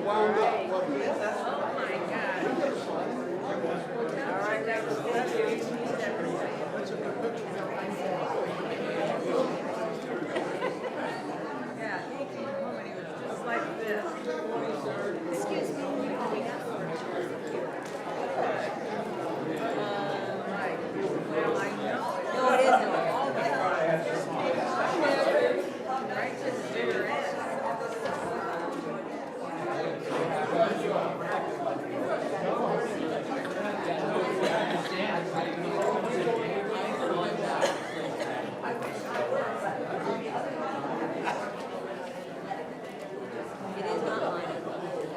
wound up, wasn't it? Oh my God. All right, that was good. That's a good picture. Yeah, he came home and he was just like this. Excuse me. Right. Well, I know. No, it isn't. Right to the bitter end. It is not mine.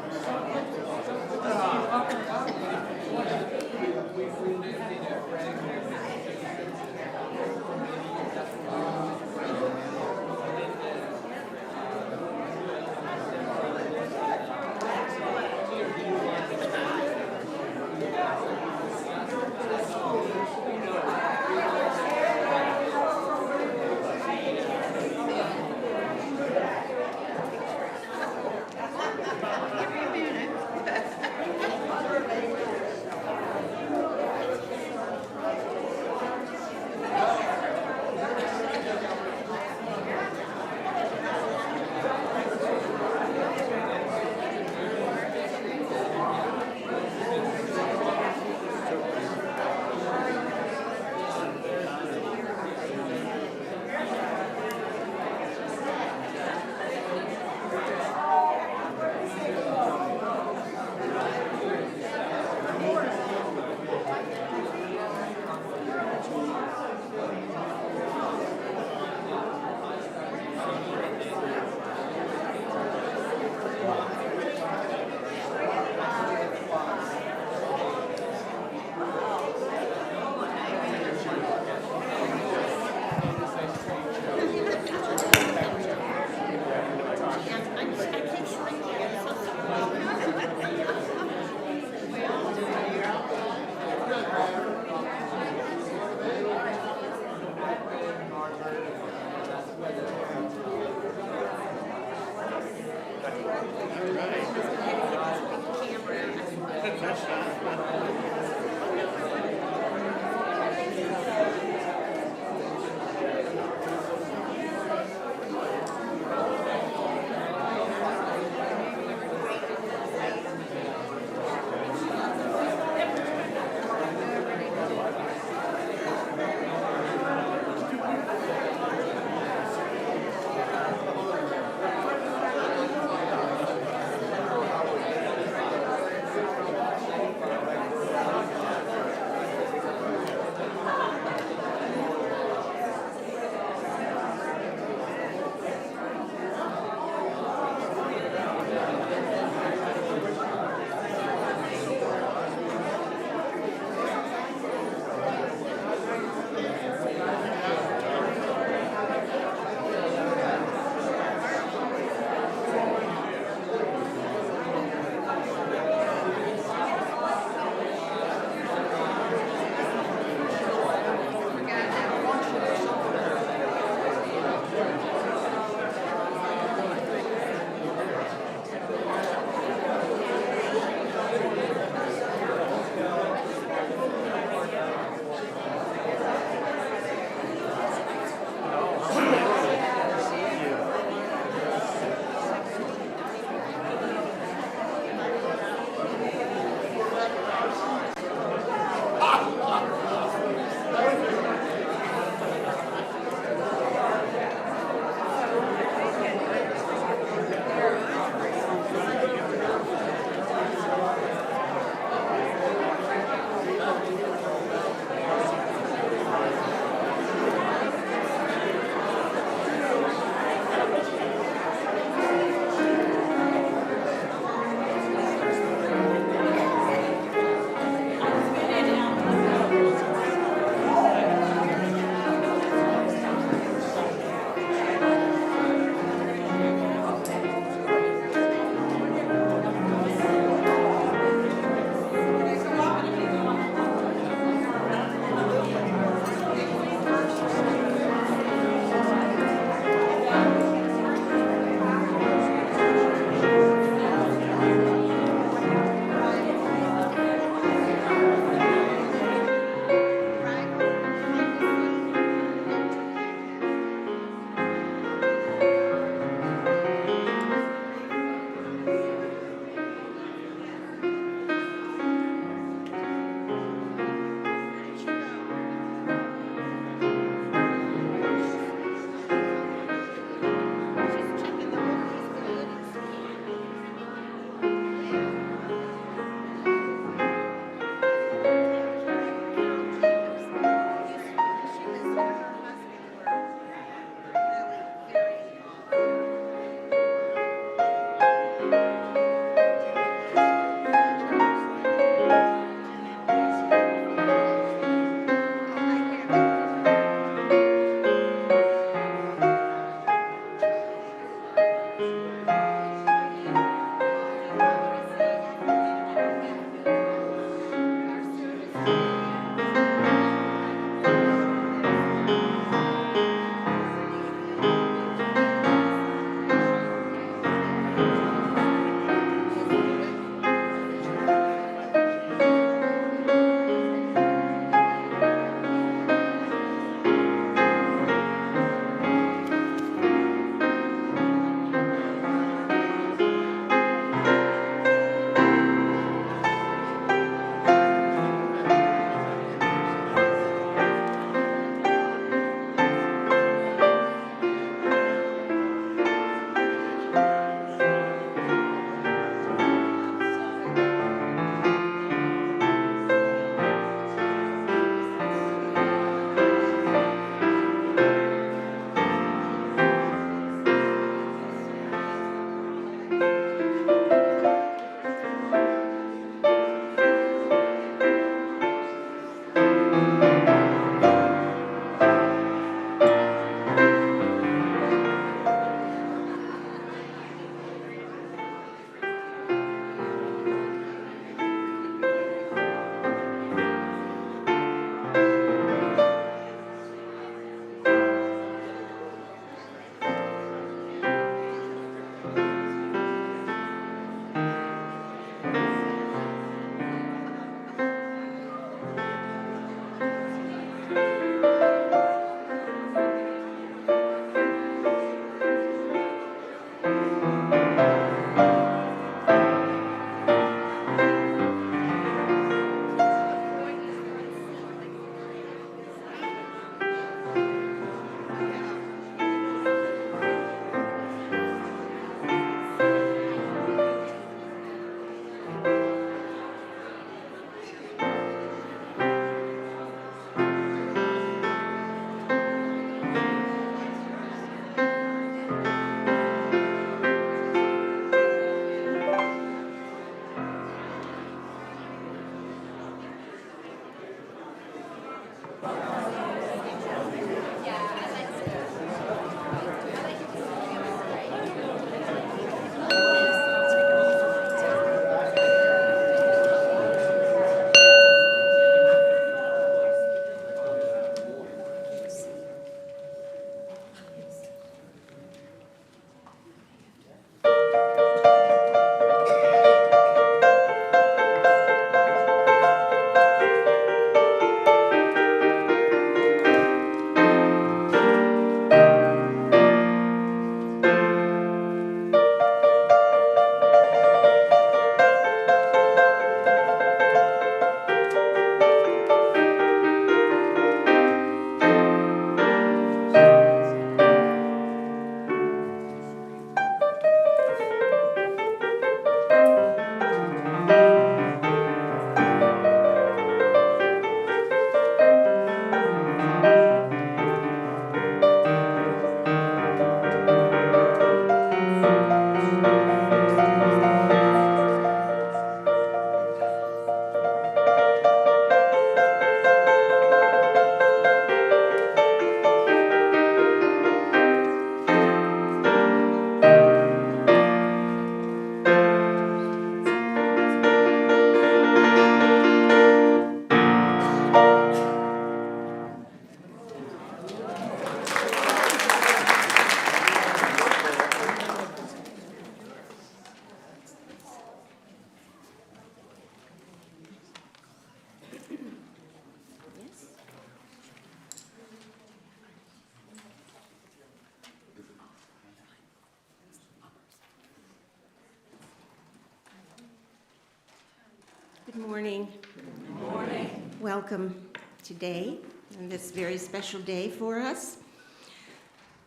Good morning. Good morning. Welcome today, on this very special day for us.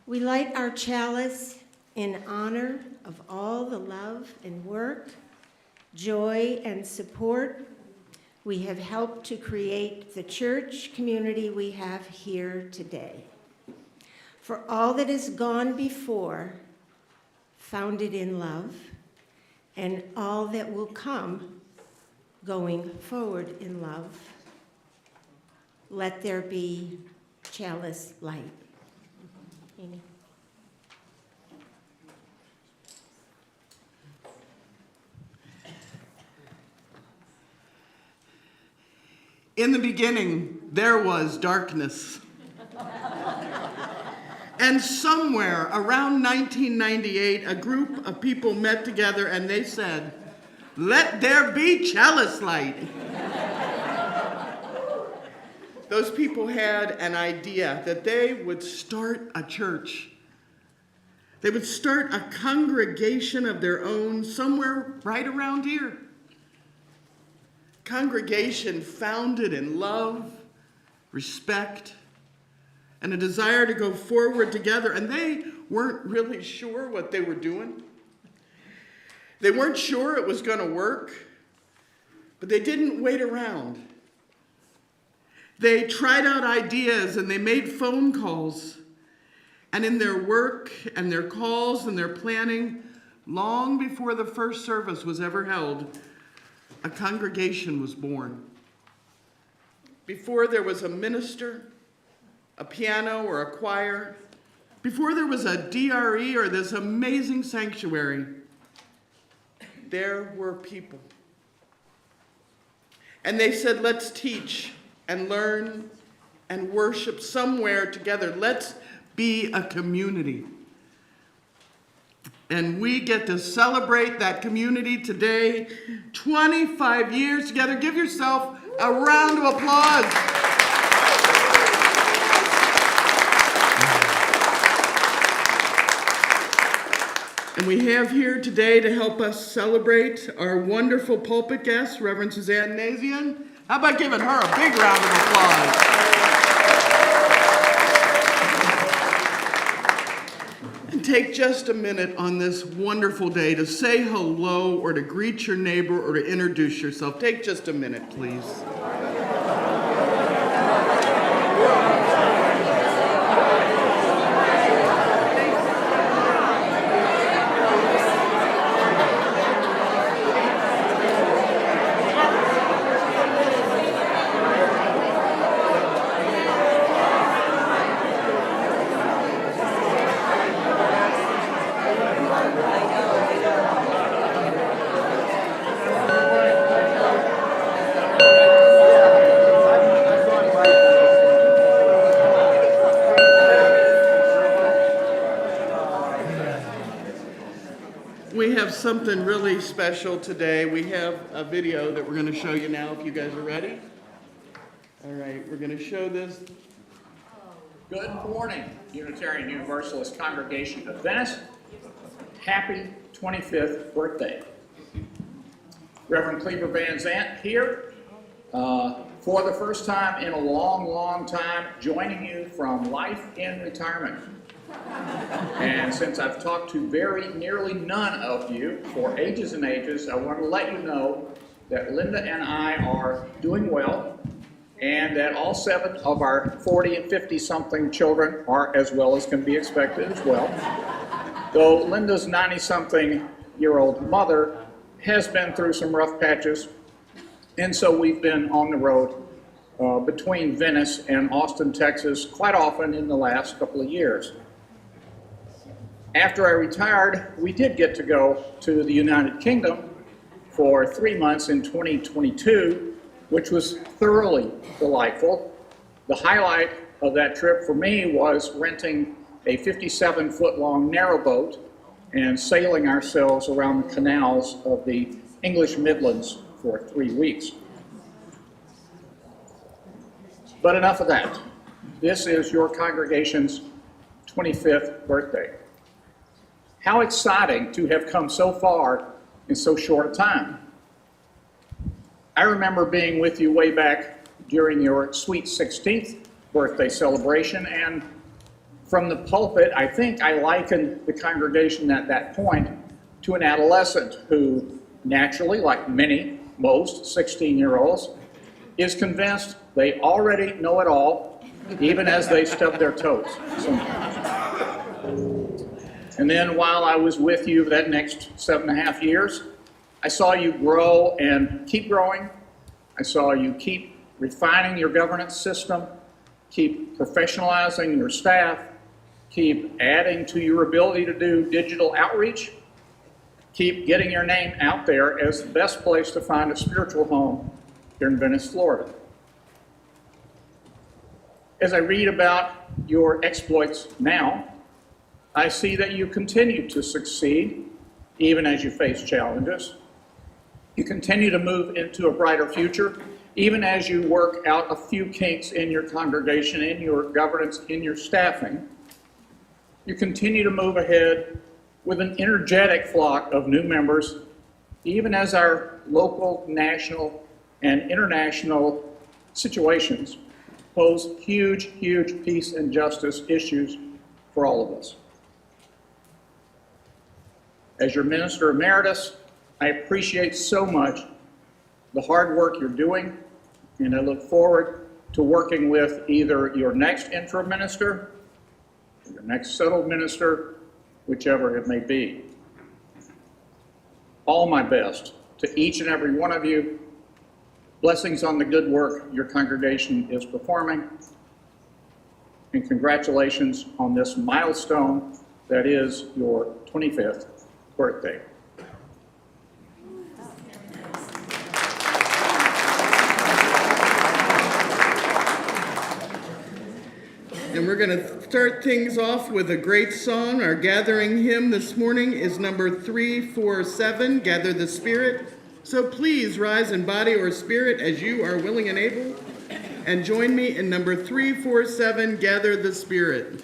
We light our chalice in honor of all the love and work, joy and support we have helped to create the church community we have here today. For all that has gone before, founded in love, and all that will come, going forward in love, let there be chalice light. Amy. In the beginning, there was darkness. And somewhere around 1998, a group of people met together and they said, "Let there be chalice light." Those people had an idea that they would start a church. They would start a congregation of their own somewhere right around here. Congregation founded in love, respect, and a desire to go forward together. And they weren't really sure what they were doing. They weren't sure it was going to work, but they didn't wait around. They tried out ideas and they made phone calls. And in their work and their calls and their planning, long before the first service was ever held, a congregation was born. Before there was a minister, a piano, or a choir, before there was a DRE or this amazing sanctuary, there were people. And they said, let's teach and learn and worship somewhere together. Let's be a community. And we get to celebrate that community today, 25 years together. Give yourself a round of applause. And we have here today to help us celebrate our wonderful pulpit guest, Reverend Susanne Nazian. How about giving her a big round of applause? And take just a minute on this wonderful day to say hello or to greet your neighbor or to introduce yourself. Take just a minute, please. We have something really special today. We have a video that we're going to show you now, if you guys are ready. All right, we're going to show this. Good morning, Unitarian Universalist congregation of Venice. Happy 25th birthday. Reverend Cleaver Van Zant here for the first time in a long, long time, joining you from life in retirement. And since I've talked to very nearly none of you for ages and ages, I want to let you know that Linda and I are doing well, and that all 7 of our 40 and 50-something children are as well as can be expected as well. Though Linda's 90-something-year-old mother has been through some rough patches, and so we've been on the road between Venice and Austin, Texas, quite often in the last couple of years. After I retired, we did get to go to the United Kingdom for 3 months in 2022, which was thoroughly delightful. The highlight of that trip for me was renting a 57-foot-long narrowboat and sailing ourselves around the canals of the English Midlands for 3 weeks. But enough of that. This is your congregation's 25th birthday. How exciting to have come so far in so short a time. I remember being with you way back during your sweet 16th birthday celebration, and from the pulpit, I think I likened the congregation at that point to an adolescent who naturally, like most 16-year-olds, is convinced they already know it all, even as they stub their toes sometimes. And then while I was with you that next 7.5 years, I saw you grow and keep growing. I saw you keep refining your governance system, keep professionalizing your staff, keep adding to your ability to do digital outreach, keep getting your name out there as the best place to find a spiritual home here in Venice, Florida. As I read about your exploits now, I see that you continue to succeed even as you face challenges. You continue to move into a brighter future even as you work out a few kinks in your congregation, in your governance, in your staffing. You continue to move ahead with an energetic flock of new members, even as our local, national, and international situations pose huge, huge peace and justice issues for all of us. As your Minister Emeritus, I appreciate so much the hard work you're doing, and I look forward to working with either your next interim minister, or your next settled minister, whichever it may be. All my best to each and every one of you. Blessings on the good work your congregation is performing, and congratulations on this milestone that is your 25th birthday. And we're going to start things off with a great song. Our gathering hymn this morning is number 347, Gather the Spirit. So please rise in body or spirit as you are willing and able, and join me in number 347, Gather the Spirit.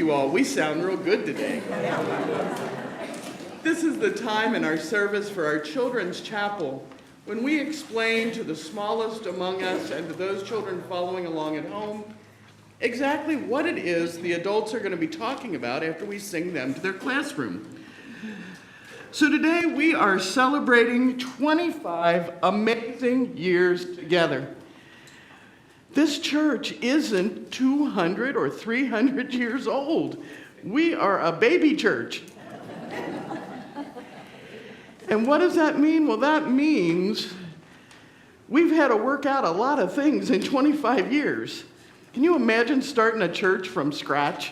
you all. We sound real good today. This is the time in our service for our children's chapel when we explain to the smallest among us and to those children following along at home exactly what it is the adults are going to be talking about after we sing them to their classroom. So today we are celebrating 25 amazing years together. This church isn't 200 or 300 years old. We are a baby church. And what does that mean? Well, that means we've had to work out a lot of things in 25 years. Can you imagine starting a church from scratch?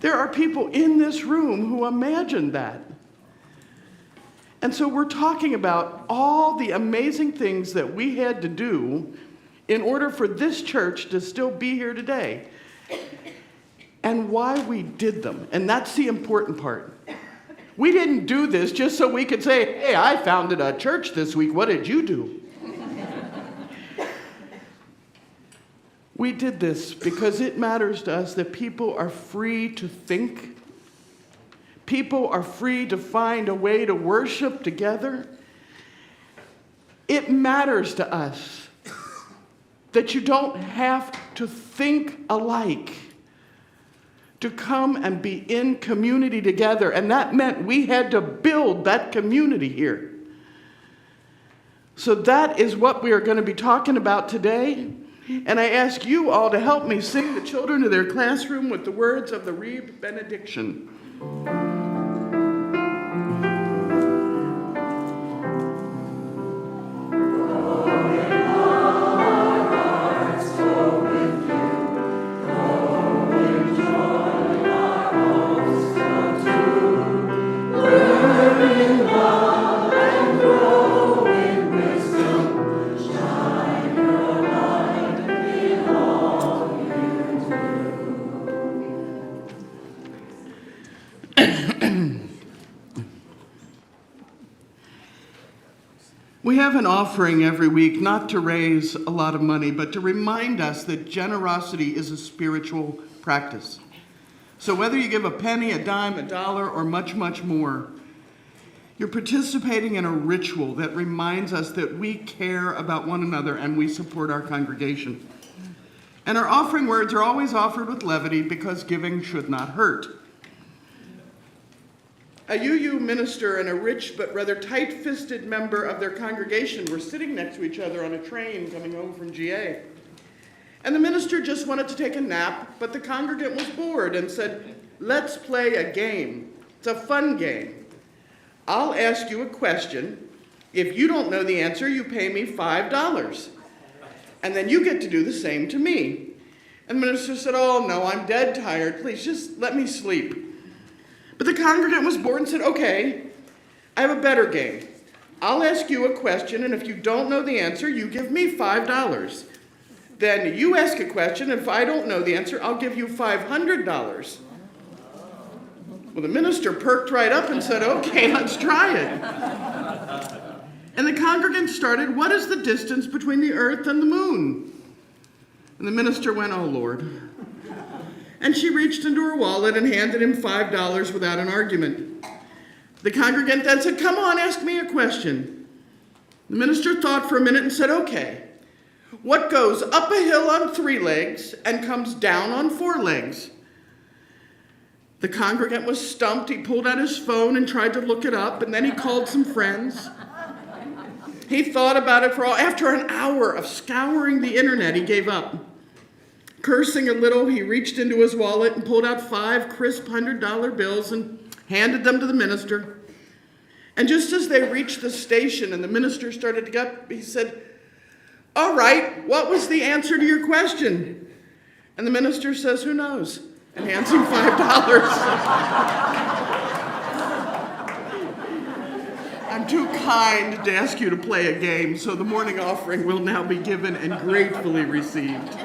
There are people in this room who imagined that. And so we're talking about all the amazing things that we had to do in order for this church to still be here today, and why we did them. And that's the important part. We didn't do this just so we could say, hey, I founded a church this week. What did you do? We did this because it matters to us that people are free to think. People are free to find a way to worship together. It matters to us that you don't have to think alike to come and be in community together. And that meant we had to build that community here. So that is what we are going to be talking about today. And I ask you all to help me sing the children to their classroom with the words of the Reeb benediction. We have an offering every week, not to raise a lot of money, but to remind us that generosity is a spiritual practice. So whether you give a penny, a dime, a dollar, or much, much more, you're participating in a ritual that reminds us that we care about one another and we support our congregation. And our offering words are always offered with levity because giving should not hurt. A UU minister and a rich but rather tight-fisted member of their congregation were sitting next to each other on a train coming home from GA. And the minister just wanted to take a nap, but the congregant was bored and said, let's play a game. It's a fun game. I'll ask you a question. If you don't know the answer, you pay me $5. And then you get to do the same to me. And the minister said, oh no, I'm dead tired. Please just let me sleep. But the congregant was bored and said, okay, I have a better game. I'll ask you a question, and if you don't know the answer, you give me $5. Then you ask a question, and if I don't know the answer, I'll give you $500. Well, the minister perked right up and said, okay, let's try it. And the congregant started, what is the distance between the earth and the moon? And the minister went, oh, Lord. And she reached into her wallet and handed him $5 without an argument. The congregant then said, come on, ask me a question. The minister thought for a minute and said, okay, what goes up a hill on 3 legs and comes down on 4 legs? The congregant was stumped. He pulled out his phone and tried to look it up, and then he called some friends. He thought about it after an hour of scouring the internet, he gave up. Cursing a little, he reached into his wallet and pulled out 5 crisp $100 bills and handed them to the minister. And just as they reached the station and the minister started to get up, he said, all right, what was the answer to your question? And the minister says, who knows? And hands him $5. I'm too kind to ask you to play a game, so the morning offering will now be given and gratefully received.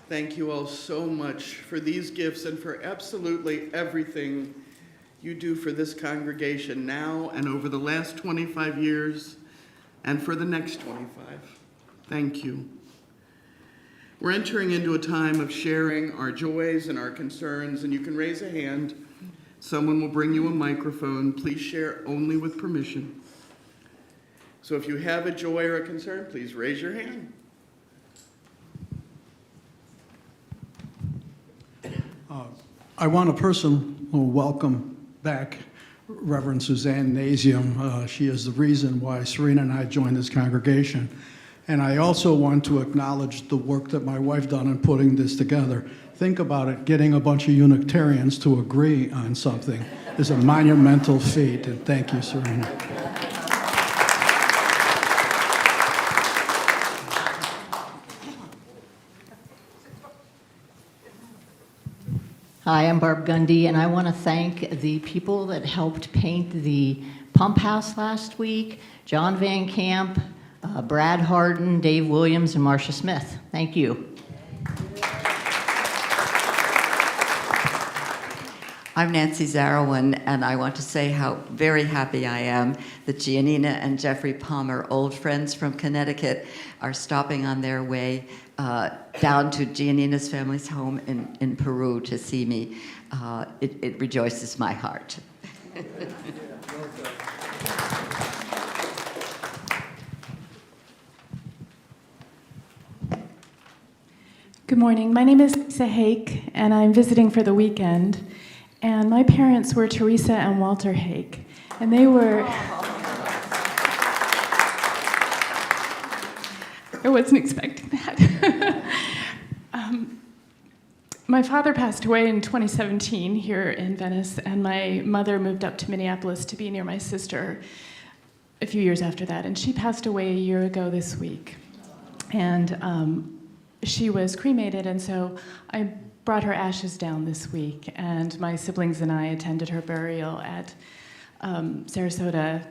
Thank you all so much for these gifts and for absolutely everything you do for this congregation now and over the last 25 years and for the next 25. Thank you. We're entering into a time of sharing our joys and our concerns, and you can raise a hand. Someone will bring you a microphone. Please share only with permission. So if you have a joy or a concern, please raise your hand. I want to personally welcome back Reverend Susanne Nazian. She is the reason why Serena and I joined this congregation. And I also want to acknowledge the work that my wife done in putting this together. Think about it, getting a bunch of Unitarians to agree on something is a monumental feat, and thank you, Serena. Hi, I'm Barb Gundy, and I want to thank the people that helped paint the pump house last week, John Van Camp, Brad Harden, Dave Williams, and Marcia Smith. Thank you. I'm Nancy Zarowin, and I want to say how very happy I am that Giannina and Jeffrey Palmer, old friends from Connecticut, are stopping on their way down to Giannina's family's home in Peru to see me. It rejoices my heart. Good morning. My name is Lisa Hake, and I'm visiting for the weekend. And my parents were Teresa and Walter Hake, and they were... I wasn't expecting that. My father passed away in 2017 here in Venice, and my mother moved up to Minneapolis to be near my sister a few years after that, and she passed away a year ago this week. And she was cremated, and so I brought her ashes down this week, and my siblings and I attended her burial at Sarasota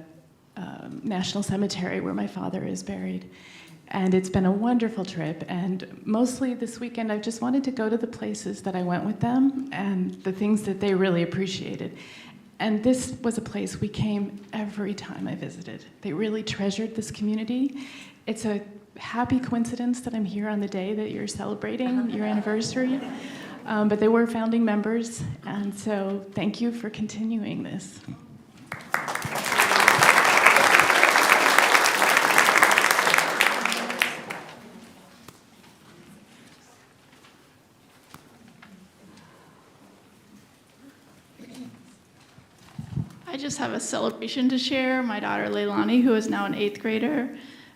National Cemetery, where my father is buried. And it's been a wonderful trip, and mostly this weekend I've just wanted to go to the places that I went with them and the things that they really appreciated. And this was a place we came every time I visited. They really treasured this community. It's a happy coincidence that I'm here on the day that you're celebrating your anniversary. But they were founding members, and so thank you for continuing this. I just have a celebration to share. My daughter Leilani, who is now an 8th grader,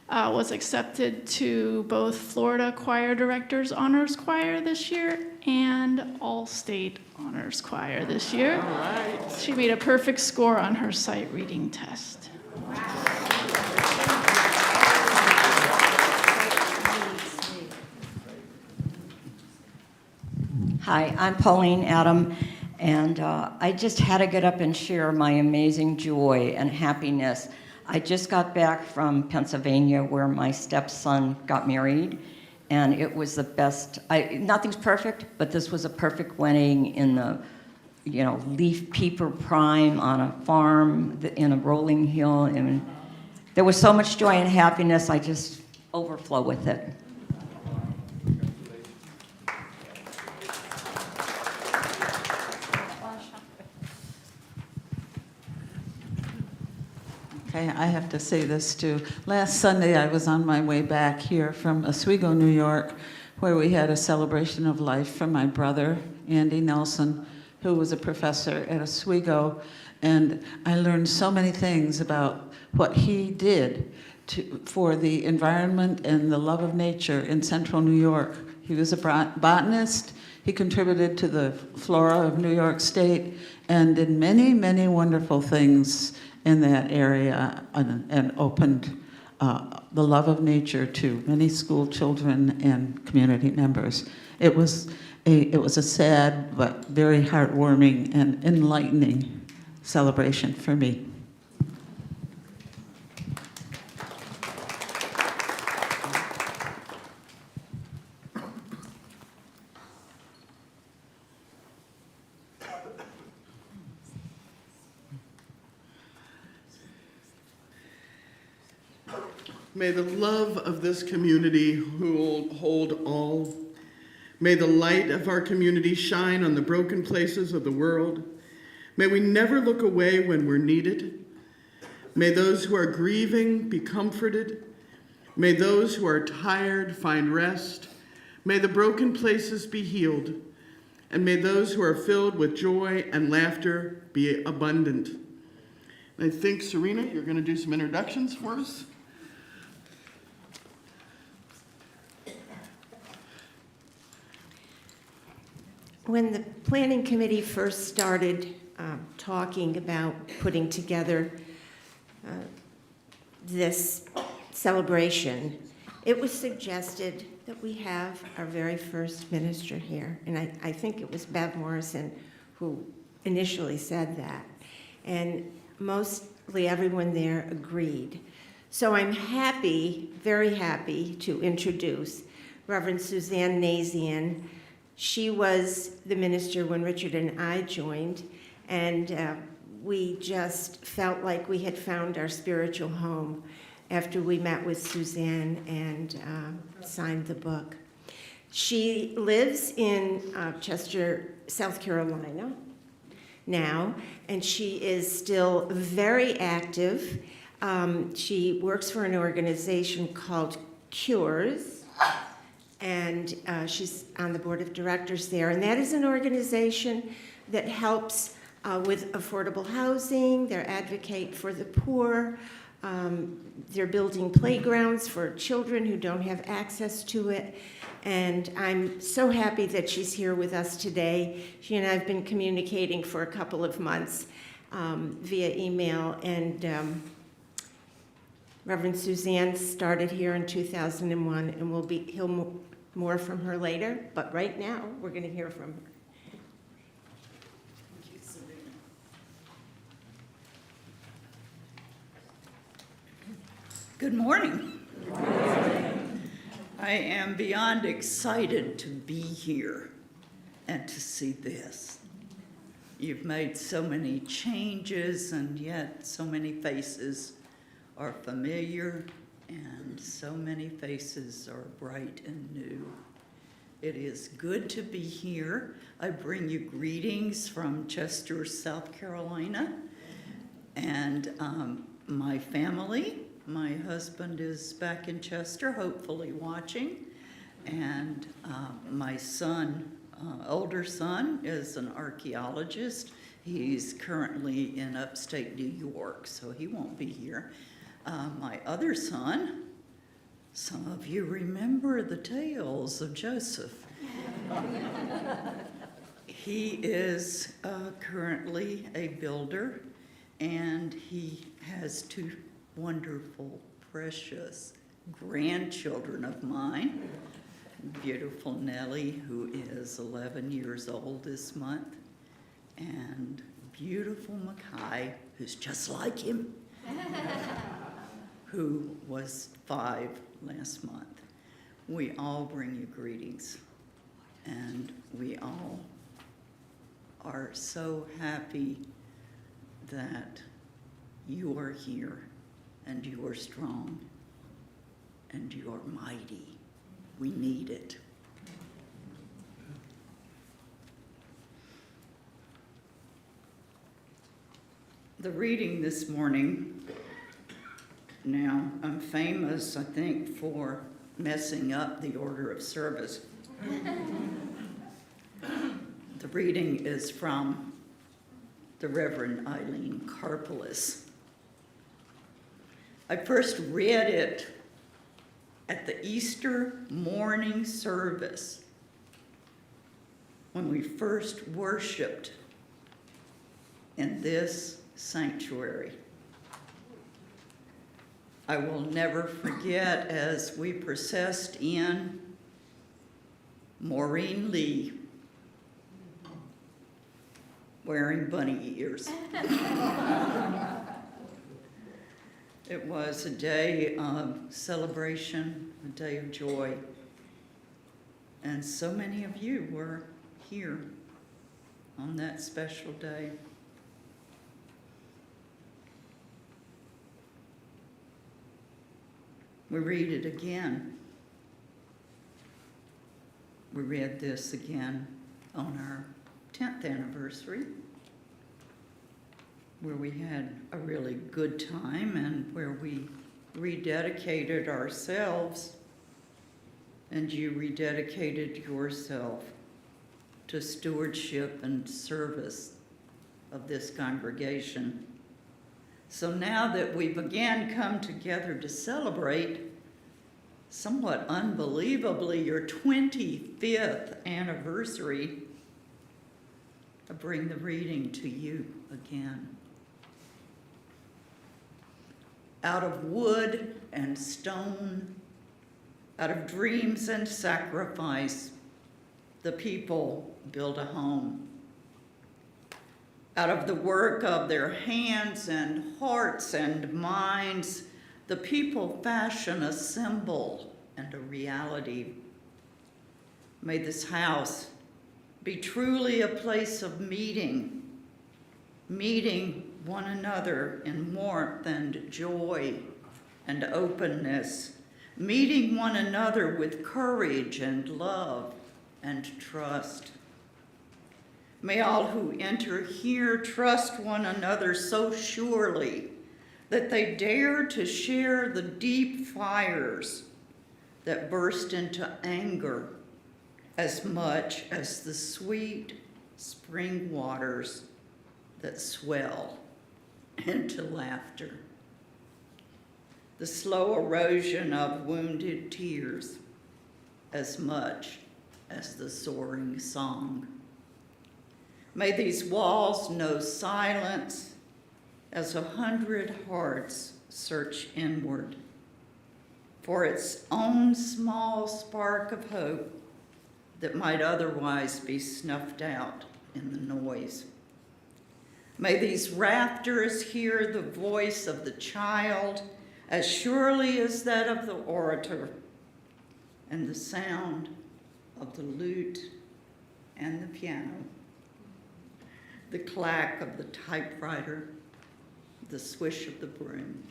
was accepted to both Florida Choir Directors Honors Choir this year and All-State Honors Choir this year. All right. She made a perfect score on her sight reading test. Hi, I'm Pauline Adam, and I just had to get up and share my amazing joy and happiness. I just got back from Pennsylvania where my stepson got married, and it was the best. Nothing's perfect, but this was a perfect wedding in the, leaf peeper prime on a farm in a rolling hill, and there was so much joy and happiness. I just overflow with it. Okay, I have to say this too. Last Sunday, I was on my way back here from Oswego, New York, where we had a celebration of life for my brother, Andy Nelson, who was a professor at Oswego. And I learned so many things about what he did for the environment and the love of nature in central New York. He was a botanist. He contributed to the flora of New York State and did many, many wonderful things in that area and opened the love of nature to many school children and community members. It was a sad but very heartwarming and enlightening celebration for me. May the love of this community hold all. May the light of our community shine on the broken places of the world. May we never look away when we're needed. May those who are grieving be comforted. May those who are tired find rest. May the broken places be healed. And may those who are filled with joy and laughter be abundant. And I think, Serena, you're going to do some introductions for us. When the planning committee first started talking about putting together this celebration, it was suggested that we have our very first minister here. And I think it was Bev Morrison who initially said that. And mostly everyone there agreed. So I'm happy, very happy, to introduce Reverend Susanne Nazian. She was the minister when Richard and I joined, and we just felt like we had found our spiritual home after we met with Susanne and signed the book. She lives in Chester, South Carolina now, and she is still very active. She works for an organization called Cures, and she's on the board of directors there. And that is an organization that helps with affordable housing. They advocate for the poor. They're building playgrounds for children who don't have access to it. And I'm so happy that she's here with us today. She and I have been communicating for a couple of months via email. And Reverend Susanne started here in 2001, and we'll hear more from her later. But right now, we're going to hear from her. Good morning. I am beyond excited to be here and to see this. You've made so many changes, and yet so many faces are familiar, and so many faces are bright and new. It is good to be here. I bring you greetings from Chester, South Carolina, and my family. My husband is back in Chester, hopefully watching, and my son, older son, is an archaeologist. He's currently in upstate New York, so he won't be here. My other son, some of you remember the tales of Joseph. He is currently a builder, and he has two wonderful, precious grandchildren of mine. Beautiful Nellie, who is 11 years old this month, and beautiful Mackay, who's just like him, who was 5 last month. We all bring you greetings, and we all are so happy that you are here, and you are strong, and you are mighty. We need it. The reading this morning, now I'm famous, I think, for messing up the order of service. The reading is from the Reverend Eileen Karpelis. I first read it at the Easter morning service when we first worshiped in this sanctuary. I will never forget as we processed in Maureen Lee wearing bunny ears. It was a day of celebration, a day of joy, and so many of you were here on that special day. We read it again. We read this again on our 10th anniversary, where we had a really good time and where we rededicated ourselves, and you rededicated yourself to stewardship and service of this congregation. So now that we've again come together to celebrate, somewhat unbelievably, your 25th anniversary, I bring the reading to you again. Out of wood and stone, out of dreams and sacrifice, the people build a home. Out of the work of their hands and hearts and minds, the people fashion a symbol and a reality. May this house be truly a place of meeting one another in warmth and joy and openness, meeting one another with courage and love and trust. May all who enter here trust one another so surely that they dare to share the deep fires that burst into anger as much as the sweet spring waters that swell into laughter. The slow erosion of wounded tears as much as the soaring song. May these walls know silence as 100 hearts search inward for its own small spark of hope that might otherwise be snuffed out in the noise. May these rafters hear the voice of the child as surely as that of the orator, and the sound of the lute and the piano, the clack of the typewriter, the swish of the broom,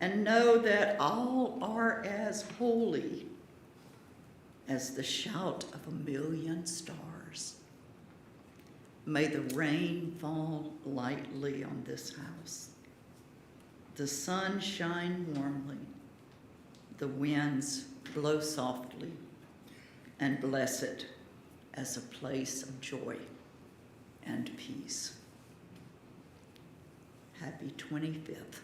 and know that all are as holy as the shout of 1,000,000 stars. May the rain fall lightly on this house, the sun shine warmly, the winds blow softly, and bless it as a place of joy and peace. Happy 25th.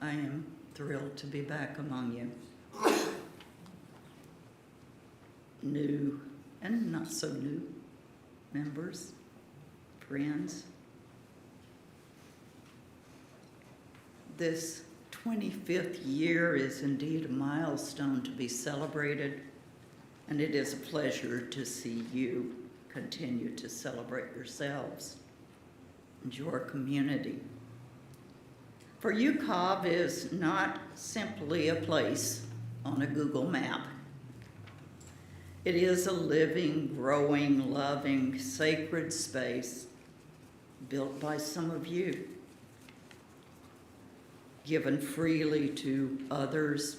I am thrilled to be back among you. New and not so new members, friends. This 25th year is indeed a milestone to be celebrated, and it is a pleasure to see you continue to celebrate yourselves and your community. For UUCOV is not simply a place on a Google map. It is a living, growing, loving, sacred space built by some of you, given freely to others,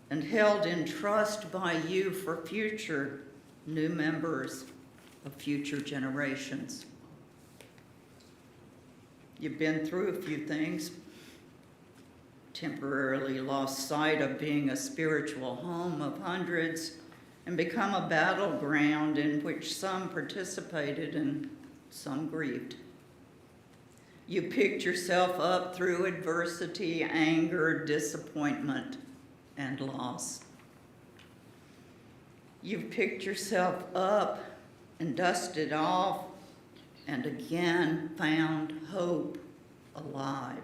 and held in trust by you for future new members of future generations. You've been through a few things, temporarily lost sight of being a spiritual home of hundreds and become a battleground in which some participated and some grieved. You picked yourself up through adversity, anger, disappointment, and loss. You've picked yourself up and dusted off and again found hope alive.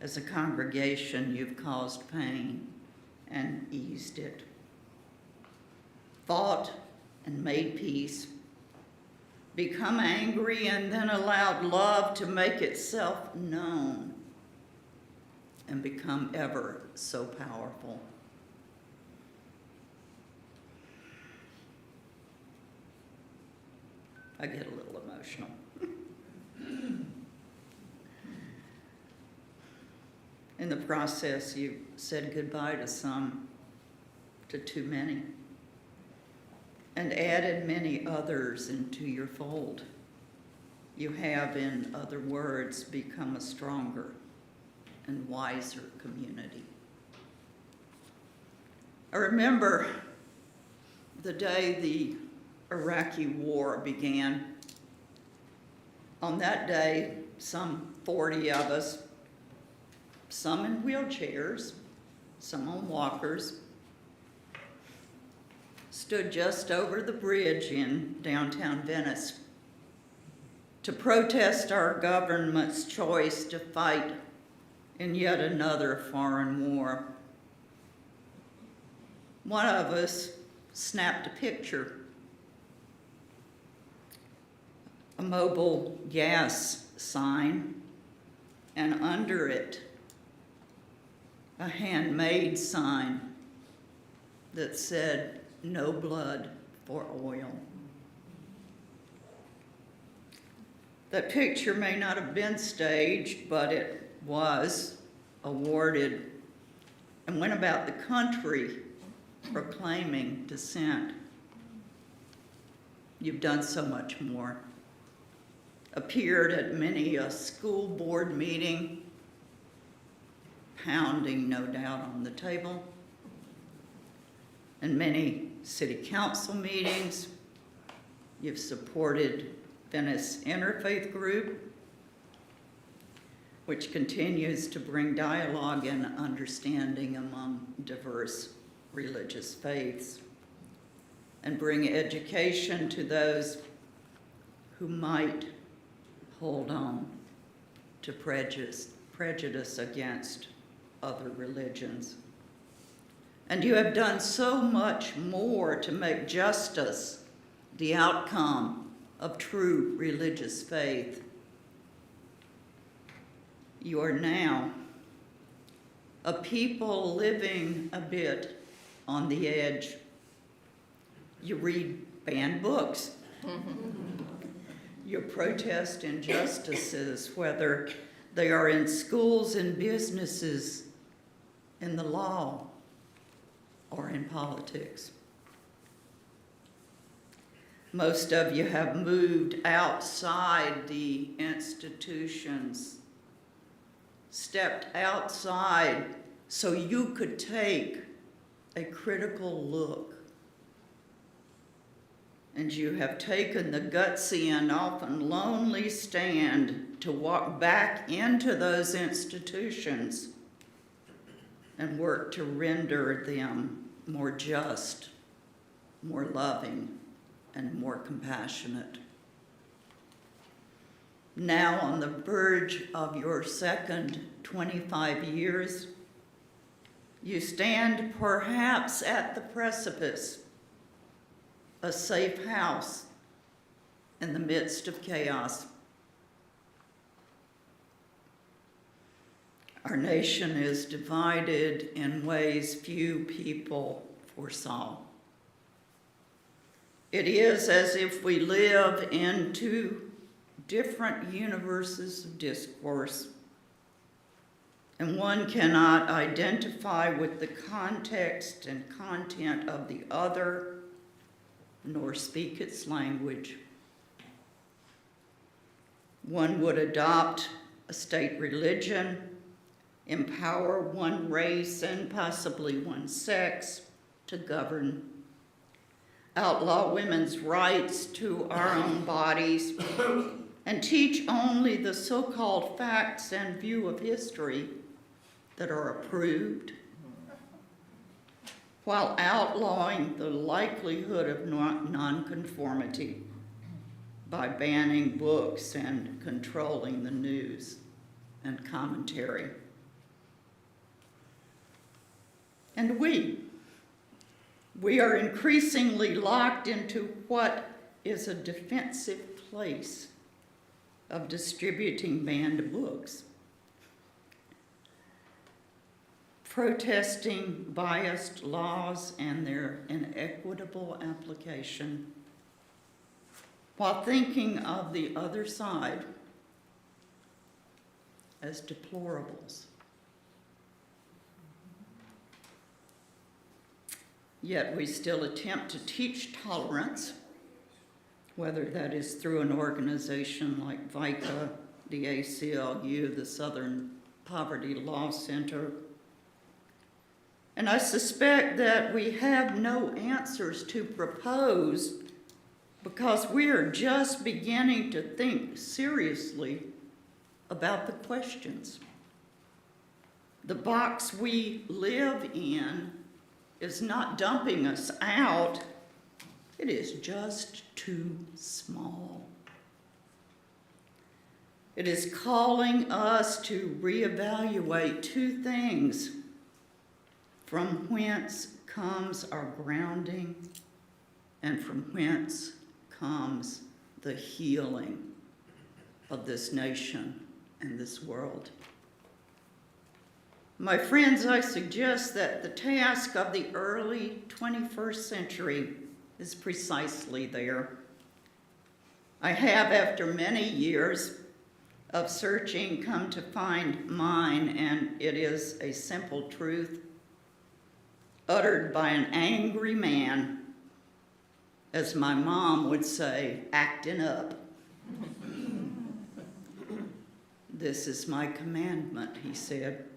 As a congregation, you've caused pain and eased it, fought and made peace, become angry and then allowed love to make itself known, and become ever so powerful. I get a little emotional. In the process, you said goodbye to some, to too many, and added many others into your fold. You have, in other words, become a stronger and wiser community. I remember the day the Iraqi war began. On that day, some 40 of us, some in wheelchairs, some on walkers, stood just over the bridge in downtown Venice to protest our government's choice to fight in yet another foreign war. One of us snapped a picture, a mobile gas sign, and under it, a handmade sign that said, "No blood for oil." That picture may not have been staged, but it was awarded and went about the country proclaiming dissent. You've done so much more. Appeared at many a school board meeting, pounding, no doubt, on the table, and many city council meetings. You've supported Venice Interfaith Group, which continues to bring dialogue and understanding among diverse religious faiths and bring education to those who might hold on to prejudice against other religions. And you have done so much more to make justice the outcome of true religious faith. You are now a people living a bit on the edge. You read banned books. You protest injustices, whether they are in schools and businesses, in the law, or in politics. Most of you have moved outside the institutions, stepped outside so you could take a critical look. And you have taken the gutsy and often lonely stand to walk back into those institutions and work to render them more just, more loving, and more compassionate. Now, on the verge of your second 25 years, you stand perhaps at the precipice, a safe house in the midst of chaos. Our nation is divided in ways few people foresaw. It is as if we live in two different universes of discourse, and one cannot identify with the context and content of the other, nor speak its language. One would adopt a state religion, empower one race and possibly one sex to govern, outlaw women's rights to our own bodies, and teach only the so-called facts and view of history that are approved, while outlawing the likelihood of nonconformity by banning books and controlling the news and commentary. And we are increasingly locked into what is a defensive place of distributing banned books. protesting biased laws and their inequitable application, while thinking of the other side as deplorables. Yet we still attempt to teach tolerance, whether that is through an organization like VICA, the ACLU, the Southern Poverty Law Center. And I suspect that we have no answers to propose because we are just beginning to think seriously about the questions. The box we live in is not dumping us out, it is just too small. It is calling us to reevaluate two things: from whence comes our grounding, and from whence comes the healing of this nation and this world. My friends, I suggest that the task of the early 21st century is precisely there. I have, after many years of searching, come to find mine, and it is a simple truth uttered by an angry man, as my mom would say, acting up. "This is my commandment," he said.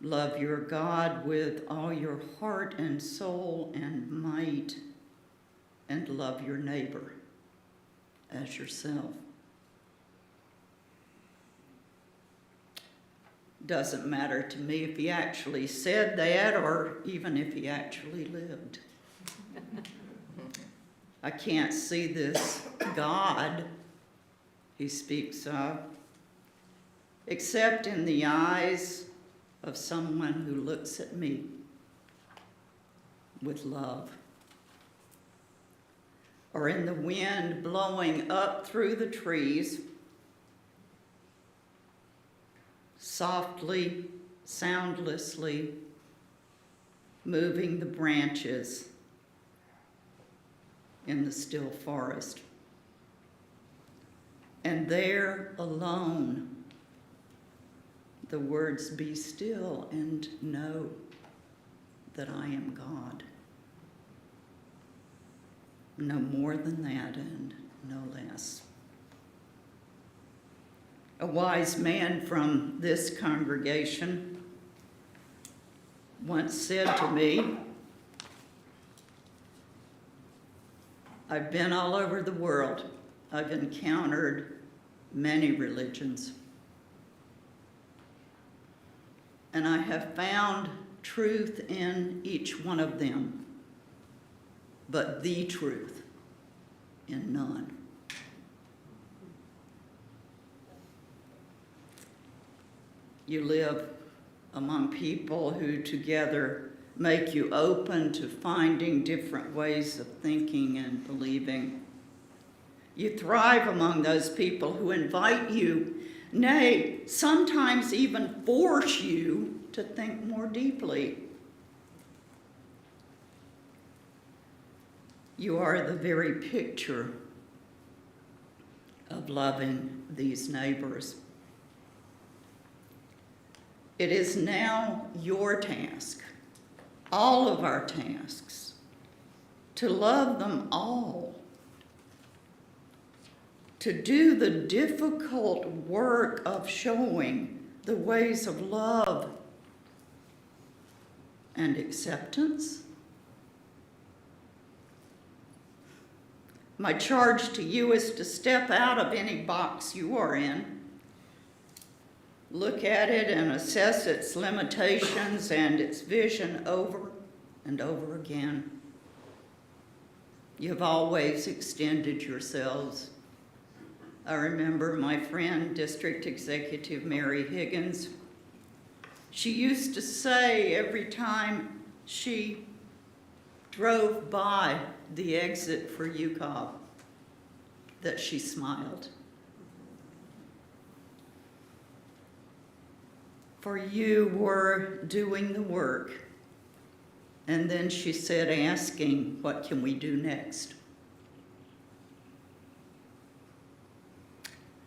"Love your God with all your heart and soul and might, and love your neighbor as yourself." Doesn't matter to me if he actually said that or even if he actually lived. I can't see this God he speaks of except in the eyes of someone who looks at me with love, or in the wind blowing up through the trees, softly, soundlessly moving the branches in the still forest. And there alone, the words, "Be still and know that I am God." No more than that and no less. A wise man from this congregation once said to me, "I've been all over the world. I've encountered many religions. And I have found truth in each one of them, but the truth in none." You live among people who together make you open to finding different ways of thinking and believing. You thrive among those people who invite you, nay, sometimes even force you to think more deeply. You are the very picture of loving these neighbors. It is now your task, all of our tasks, to love them all, to do the difficult work of showing the ways of love and acceptance. My charge to you is to step out of any box you are in, look at it and assess its limitations and its vision over and over again. You've always extended yourselves. I remember my friend, District Executive Mary Higgins. She used to say every time she drove by the exit for UUCOV that she smiled. for you were doing the work. And then she said, asking, what can we do next?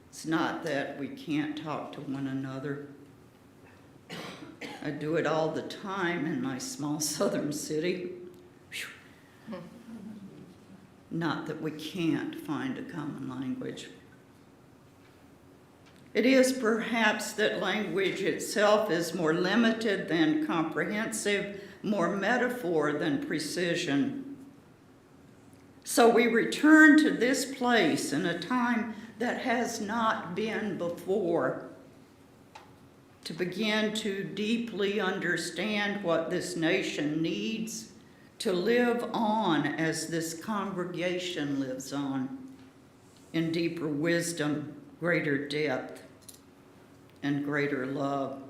It's not that we can't talk to one another. I do it all the time in my small southern city. Not that we can't find a common language. It is perhaps that language itself is more limited than comprehensive, more metaphor than precision. So we return to this place in a time that has not been before, to begin to deeply understand what this nation needs to live on as this congregation lives on, in deeper wisdom, greater depth, and greater love.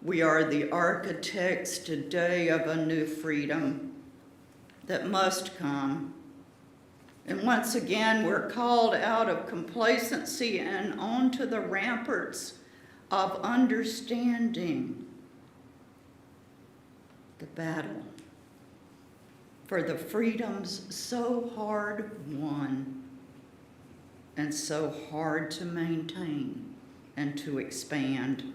We are the architects today of a new freedom that must come. And once again, we're called out of complacency and onto the ramparts of understanding the battle for the freedoms so hard won and so hard to maintain and to expand.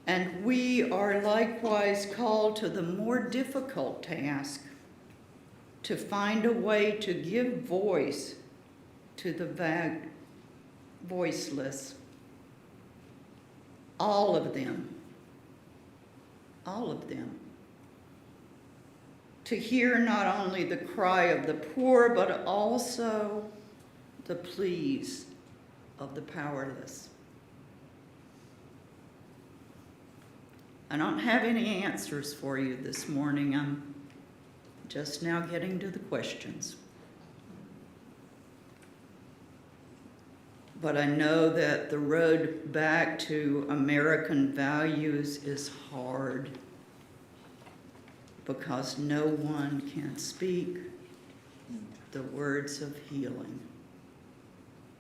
And we are likewise called to the more difficult task to find a way to give voice to the voiceless. All of them. All of them. To hear not only the cry of the poor, but also the pleas of the powerless. I don't have any answers for you this morning. I'm just now getting to the questions. But I know that the road back to American values is hard because no one can speak the words of healing.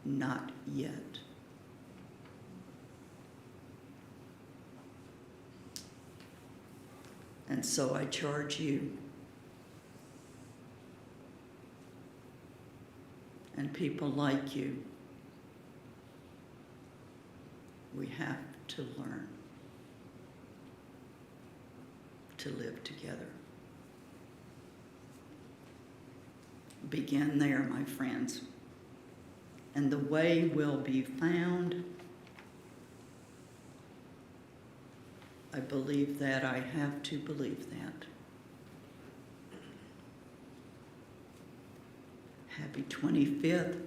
Not yet. And so I charge you and people like you, we have to learn to live together. Begin there, my friends. And the way will be found. I believe that. I have to believe that. Happy 25th.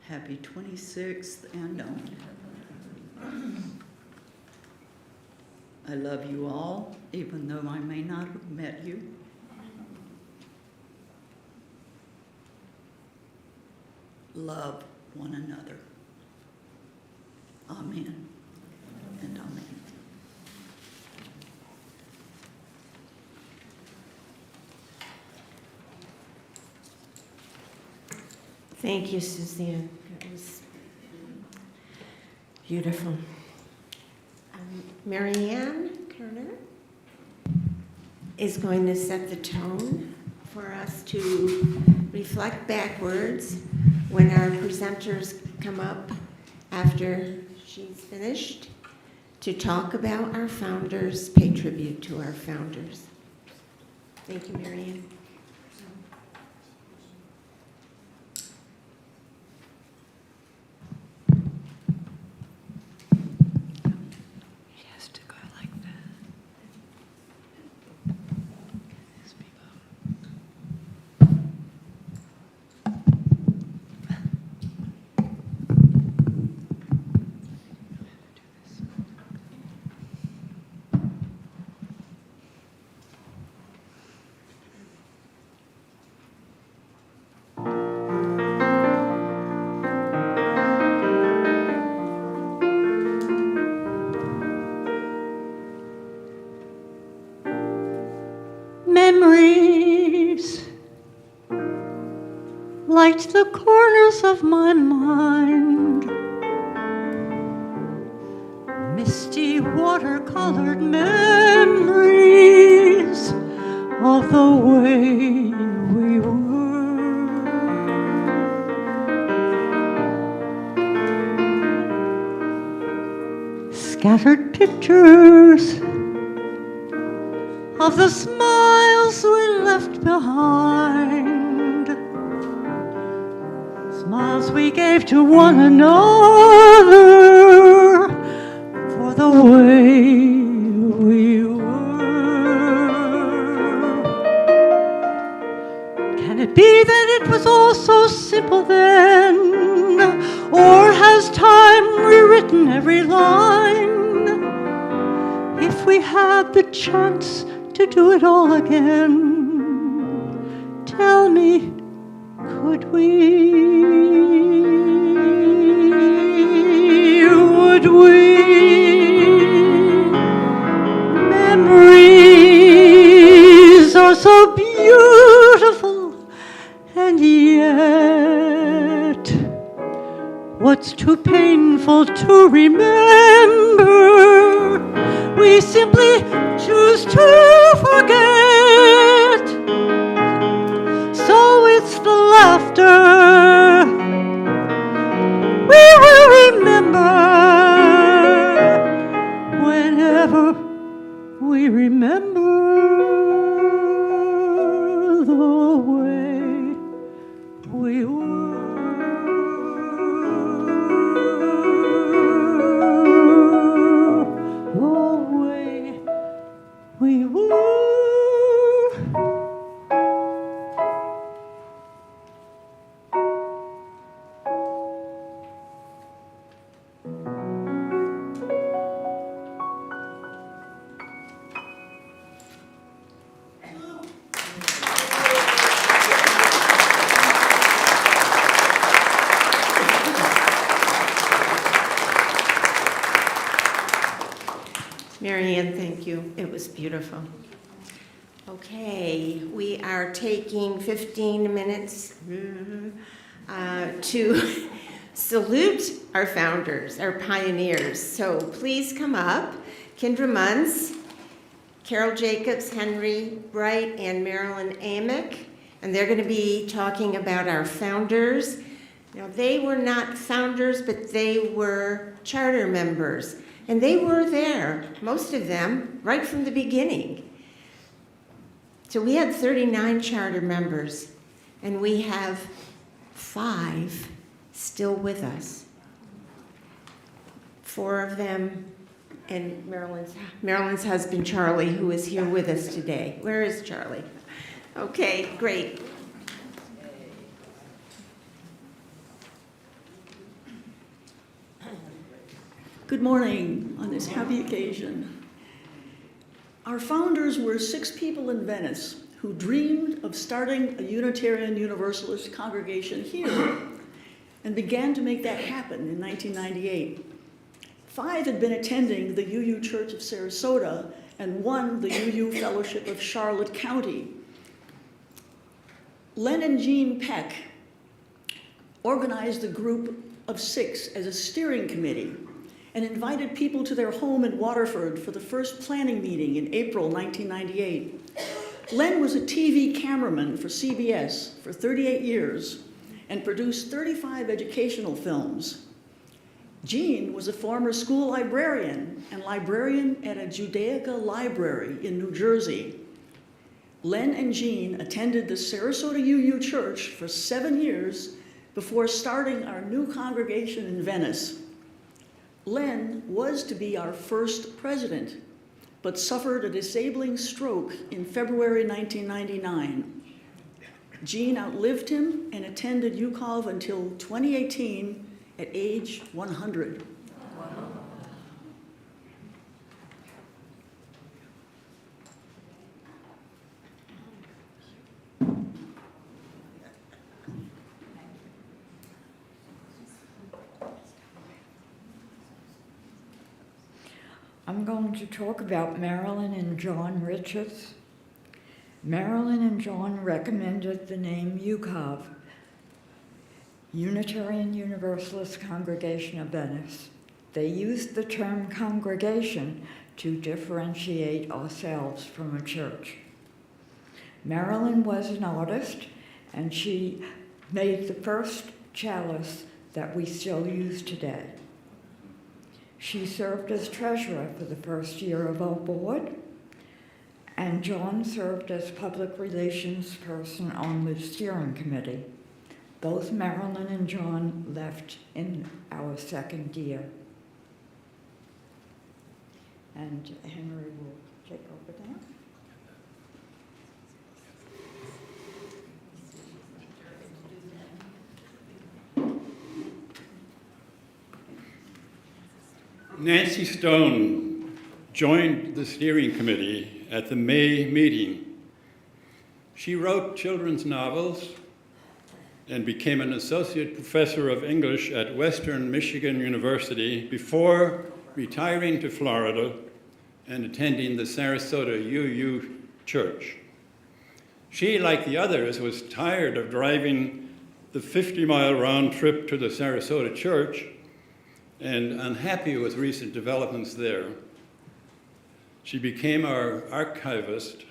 Happy 26th and on. I love you all, even though I may not have met you. Love one another. Amen and amen. Thank you, Susanne. It was beautiful. Marianne Kerner is going to set the tone for us to reflect backwards when our presenters come up after she's finished to talk about our founders, pay tribute to our founders. Thank you, Marianne. Memories light the corners of my mind, misty watercolored memories of the way we were. Scattered pictures of the smiles we left behind, smiles we gave to one another for the way we were. Can it be that it was all so simple then? Or has time rewritten every line? If we had the chance to do it all again, tell me, could we? Would we? Memories are so beautiful, and yet what's too painful to remember, we simply choose to forget. So it's the laughter we will remember whenever we remember the way we were. We were. Marianne, thank you. It was beautiful. Okay, we are taking 15 minutes to salute our founders, our pioneers. So please come up. Kendra Munns, Carol Jacobs, Henry Bright, and Marilyn Amick. And they're going to be talking about our founders. Now, they were not founders, but they were charter members. And they were there, most of them, right from the beginning. So we had 39 charter members, and we have 5 still with us. 4 of them, and Marilyn's husband, Charlie, who is here with us today. Where is Charlie? Okay, great. Good morning on this happy occasion. Our founders were 6 people in Venice who dreamed of starting a Unitarian Universalist congregation here and began to make that happen in 1998. 5 had been attending the UU Church of Sarasota and 1 the UU Fellowship of Charlotte County. Len and Jean Peck organized a group of 6 as a steering committee and invited people to their home in Waterford for the first planning meeting in April 1998. Len was a TV cameraman for CBS for 38 years and produced 35 educational films. Jean was a former school librarian and librarian at a Judaica library in New Jersey. Len and Jean attended the Sarasota UU Church for 7 years before starting our new congregation in Venice. Len was to be our first president, but suffered a disabling stroke in February 1999. Jean outlived him and attended UUCOV until 2018 at age 100. I'm going to talk about Marilyn and John Richards. Marilyn and John recommended the name UUCOV, Unitarian Universalist Congregation of Venice. They used the term congregation to differentiate ourselves from a church. Marilyn was an artist, and she made the first chalice that we still use today. She served as treasurer for the first year of our board, and John served as public relations person on the steering committee. Both Marilyn and John left in our second year. And Henry will take over now. Nancy Stone joined the steering committee at the May meeting. She wrote children's novels and became an associate professor of English at Western Michigan University before retiring to Florida and attending the Sarasota UU Church. She, like the others, was tired of driving the 50-mile round trip to the Sarasota Church and unhappy with recent developments there. She became our archivist.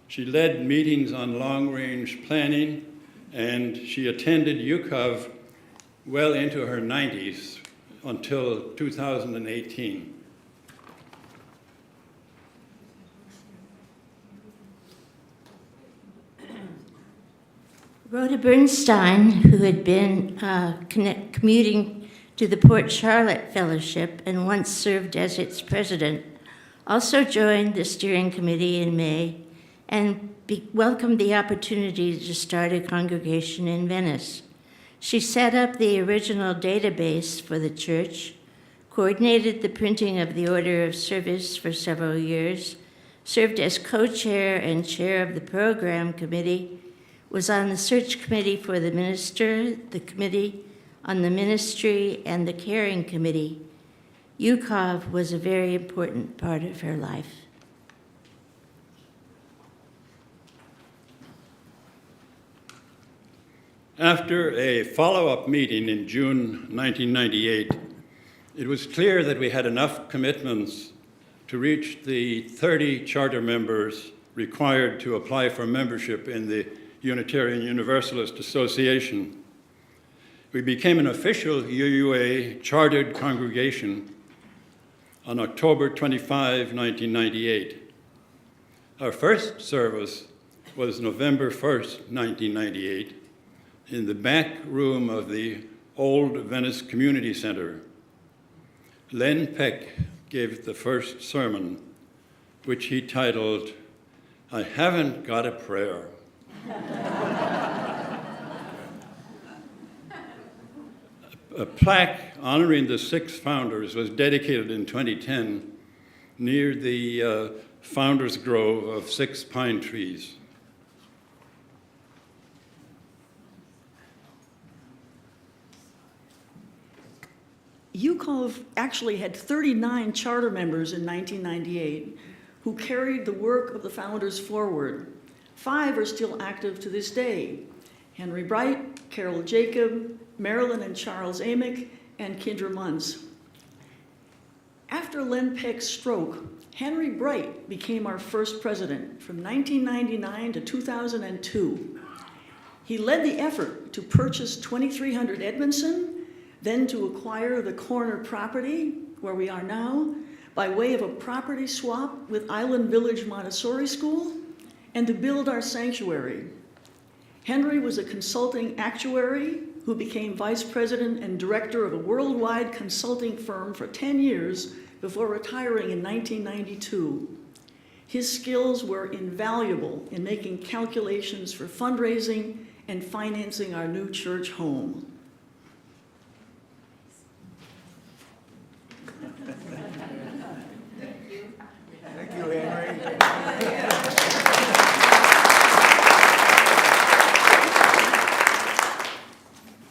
She led meetings on long-range planning, and she attended UUCOV well into her 90s until 2018. Rhoda Bernstein, who had been commuting to the Port Charlotte Fellowship and once served as its president, also joined the steering committee in May and welcomed the opportunity to start a congregation in Venice. She set up the original database for the church, coordinated the printing of the order of service for several years, served as co-chair and chair of the program committee, was on the search committee for the minister, the committee on the ministry, and the caring committee. UUCOV was a very important part of her life. After a follow-up meeting in June 1998, it was clear that we had enough commitments to reach the 30 charter members required to apply for membership in the Unitarian Universalist Association. We became an official UUA chartered congregation on October 25, 1998. Our first service was November 1st, 1998, in the back room of the old Venice Community Center. Len Peck gave the first sermon, which he titled, "I Haven't Got a Prayer." A plaque honoring the 6 founders was dedicated in 2010 near the Founders Grove of 6 pine trees. UUCOV actually had 39 charter members in 1998 who carried the work of the founders forward. 5 are still active to this day: Henry Bright, Carol Jacob, Marilyn and Charles Amick, and Kendra Munz. After Len Peck's stroke, Henry Bright became our first president from 1999 to 2002. He led the effort to purchase 2300 Edmondson, then to acquire the corner property, where we are now, by way of a property swap with Island Village Montessori School, and to build our sanctuary. Henry was a consulting actuary who became vice president and director of a worldwide consulting firm for 10 years before retiring in 1992. His skills were invaluable in making calculations for fundraising and financing our new church home. Thank you, Henry.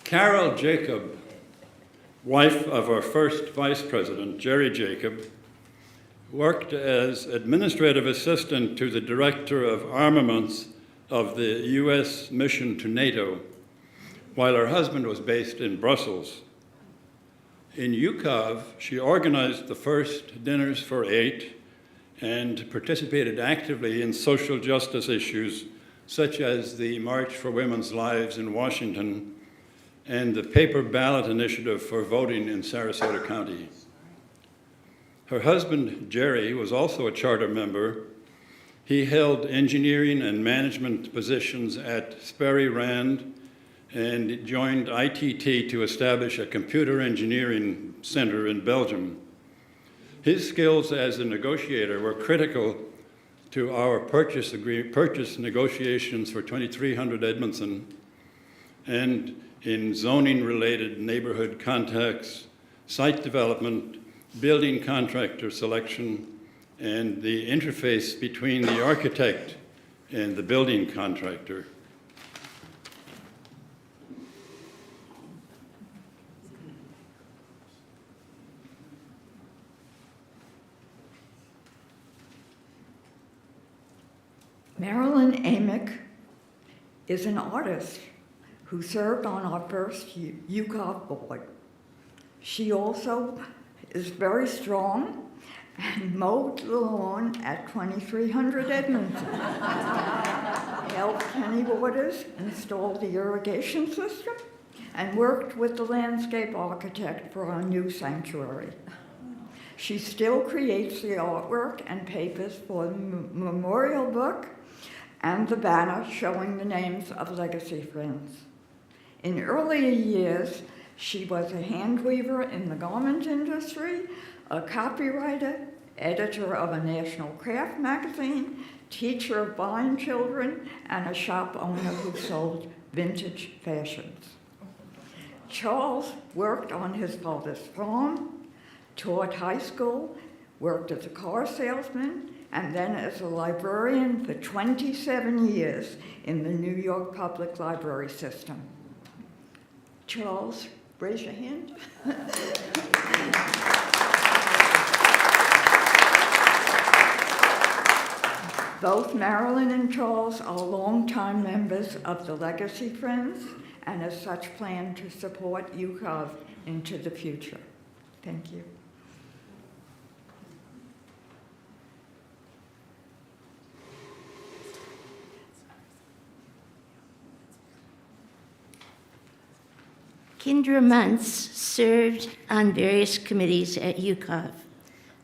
Carol Jacob, wife of our first vice president, Jerry Jacob, worked as administrative assistant to the director of armaments of the U.S. mission to NATO, while her husband was based in Brussels. In UUCOV, she organized the first Dinners for 8 and participated actively in social justice issues such as the March for Women's Lives in Washington and the paper ballot initiative for voting in Sarasota County. Her husband, Jerry, was also a charter member. He held engineering and management positions at Sperry Rand and joined ITT to establish a computer engineering center in Belgium. His skills as a negotiator were critical to our purchase negotiations for 2300 Edmondson and in zoning-related neighborhood contacts, site development, building contractor selection, and the interface between the architect and the building contractor. Marilyn Amick is an artist who served on our first UUCOV board. She also is very strong and mowed the lawn at 2300 Edmondson. Helped Kenny Waters install the irrigation system and worked with the landscape architect for our new sanctuary. She still creates the artwork and papers for the memorial book and the banner showing the names of legacy friends. In earlier years, she was a hand weaver in the garment industry, a copywriter, editor of a national craft magazine, teacher of blind children, and a shop owner who sold vintage fashions. Charles worked on his father's farm, taught high school, worked as a car salesman, and then as a librarian for 27 years in the New York Public Library System. Charles, raise your hand. Both Marilyn and Charles are longtime members of the Legacy Friends and as such plan to support UUCOV into the future. Thank you. Kendra Muntz served on various committees at UUCOV: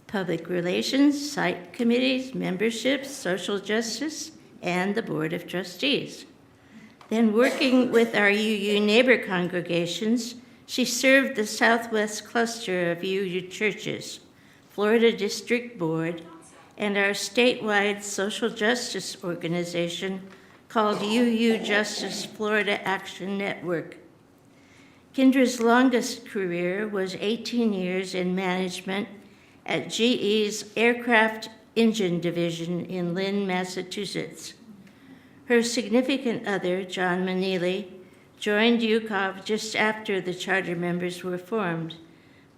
Public Relations, Site Committees, Membership, Social Justice, and the Board of Trustees. Then working with our UU neighbor congregations, she served the Southwest Cluster of UU Churches, Florida District Board, and our statewide social justice organization called UU Justice Florida Action Network. Kendra's longest career was 18 years in management at GE's Aircraft Engine Division in Lynn, Massachusetts. Her significant other, John Manili, joined UUCOV just after the charter members were formed,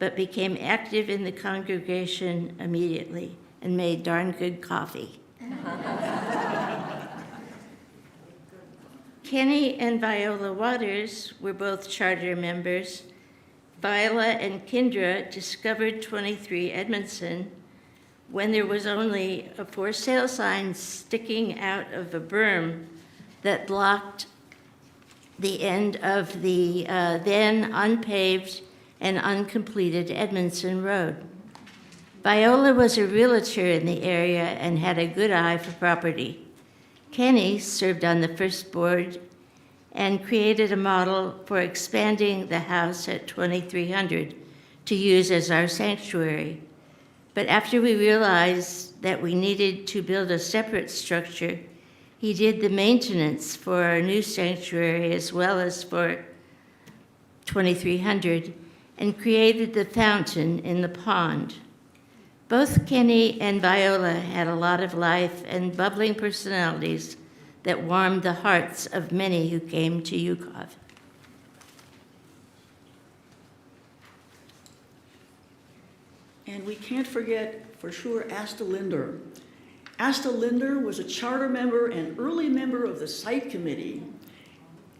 but became active in the congregation immediately and made darn good coffee. Kenny and Viola Waters were both charter members. Viola and Kendra discovered 23 Edmondson when there was only a for sale sign sticking out of a berm that blocked the end of the then unpaved and uncompleted Edmondson Road. Viola was a realtor in the area and had a good eye for property. Kenny served on the first board and created a model for expanding the house at 2300 to use as our sanctuary. But after we realized that we needed to build a separate structure, he did the maintenance for our new sanctuary as well as for 2300 and created the fountain in the pond. Both Kenny and Viola had a lot of life and bubbling personalities that warmed the hearts of many who came to UUCOV. And we can't forget, for sure, Asta Linder. Asta Linder was a charter member and early member of the site committee,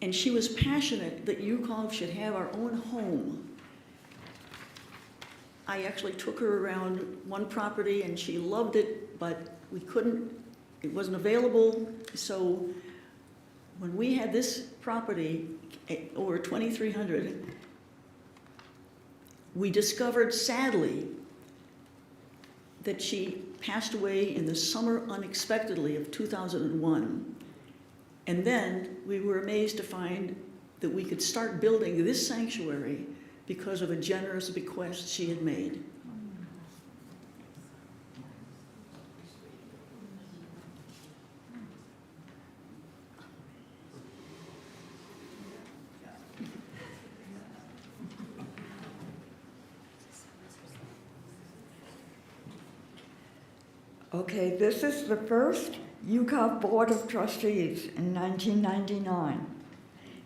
and she was passionate that UUCOV should have our own home. I actually took her around one property and she loved it, but we couldn't, it wasn't available. So when we had this property over 2,300, we discovered sadly that she passed away in the summer unexpectedly of 2001. And then we were amazed to find that we could start building this sanctuary because of a generous bequest she had made. Okay, this is the first UUCOV Board of Trustees in 1999.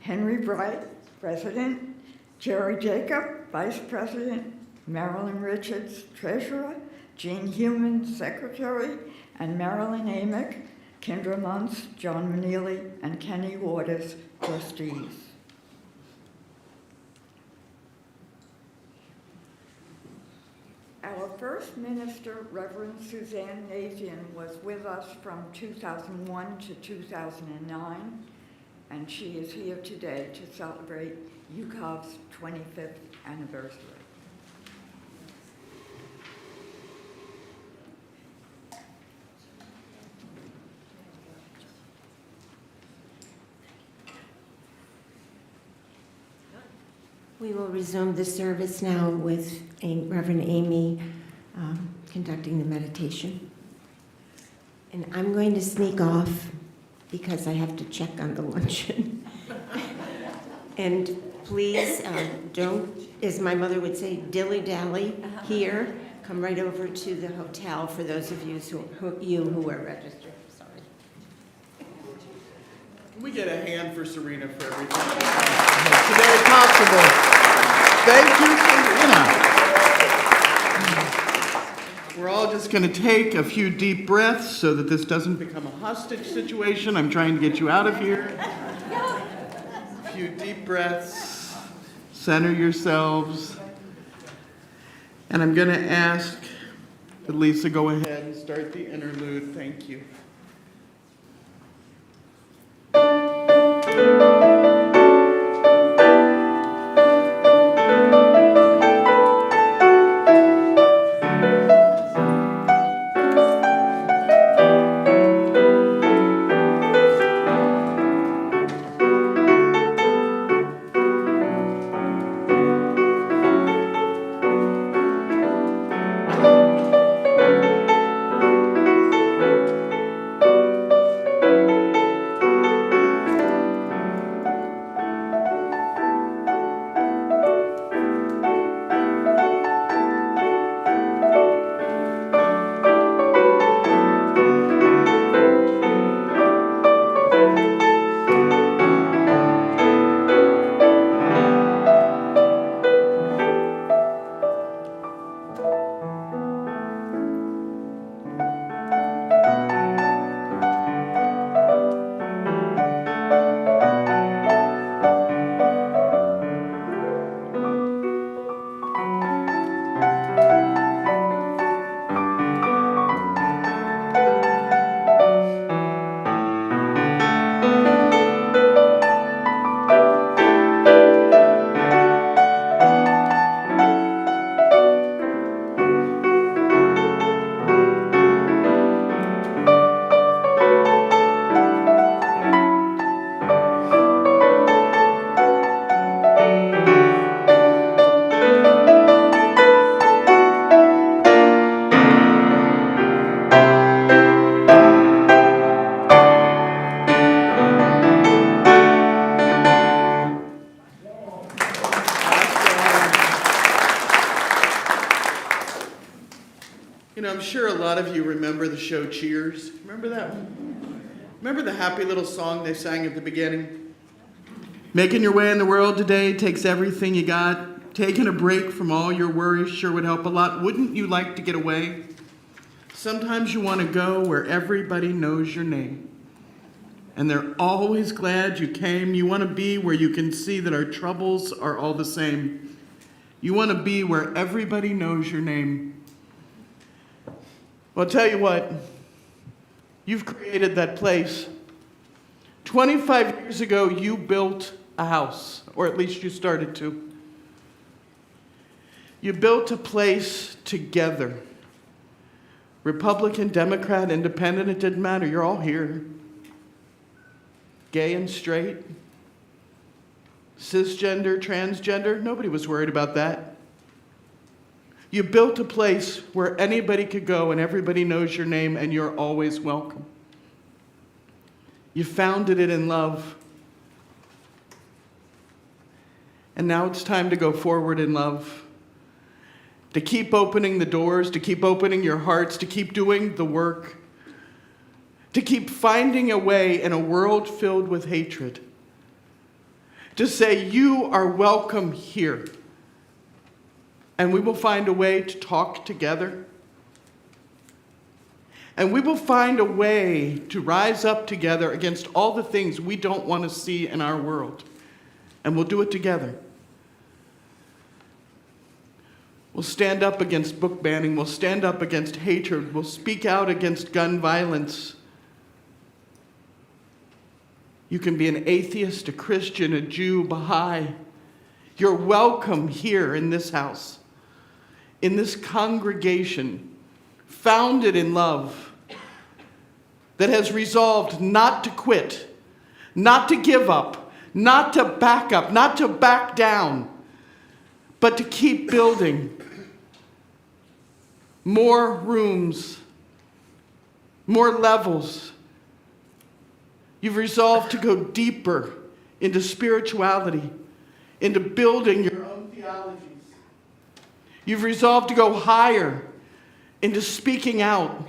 Henry Bright, President, Jerry Jacob, Vice President, Marilyn Richards, Treasurer, Jean Human, Secretary, and Marilyn Amick, Kendra Muntz, John Manili, and Kenny Waters, Trustees. Our first minister, Reverend Susanne Nazian, was with us from 2001 to 2009, and she is here today to celebrate UUCOV's 25th anniversary. We will resume the service now with Reverend Amy conducting the meditation. And I'm going to sneak off because I have to check on the luncheon. And please don't, as my mother would say, dilly-dally here. Come right over to the hotel for those of you who are registered. Sorry. Can we get a hand for Serena for everything today possible? Thank you, Serena. We're all just going to take a few deep breaths so that this doesn't become a hostage situation. I'm trying to get you out of here. A few deep breaths. Center yourselves. And I'm going to ask that Lisa go ahead and start the interlude. Thank you. I'm sure a lot of you remember the show Cheers. Remember that one? Remember the happy little song they sang at the beginning? Making your way in the world today takes everything you got. Taking a break from all your worries sure would help a lot. Wouldn't you like to get away? Sometimes you want to go where everybody knows your name. And they're always glad you came. You want to be where you can see that our troubles are all the same. You want to be where everybody knows your name. Well, I'll tell you what, you've created that place. 25 years ago, you built a house, or at least you started to. You built a place together. Republican, Democrat, Independent, it didn't matter. You're all here. Gay and straight, cisgender, transgender, nobody was worried about that. You built a place where anybody could go and everybody knows your name and you're always welcome. You founded it in love. And now it's time to go forward in love. To keep opening the doors, to keep opening your hearts, to keep doing the work, to keep finding a way in a world filled with hatred. To say, you are welcome here. And we will find a way to talk together. And we will find a way to rise up together against all the things we don't want to see in our world. And we'll do it together. We'll stand up against book banning. We'll stand up against hatred. We'll speak out against gun violence. You can be an atheist, a Christian, a Jew, Baha'i. You're welcome here in this house, in this congregation, founded in love, that has resolved not to quit, not to give up, not to back up, not to back down, but to keep building more rooms, more levels. You've resolved to go deeper into spirituality, into building your own theologies. You've resolved to go higher into speaking out,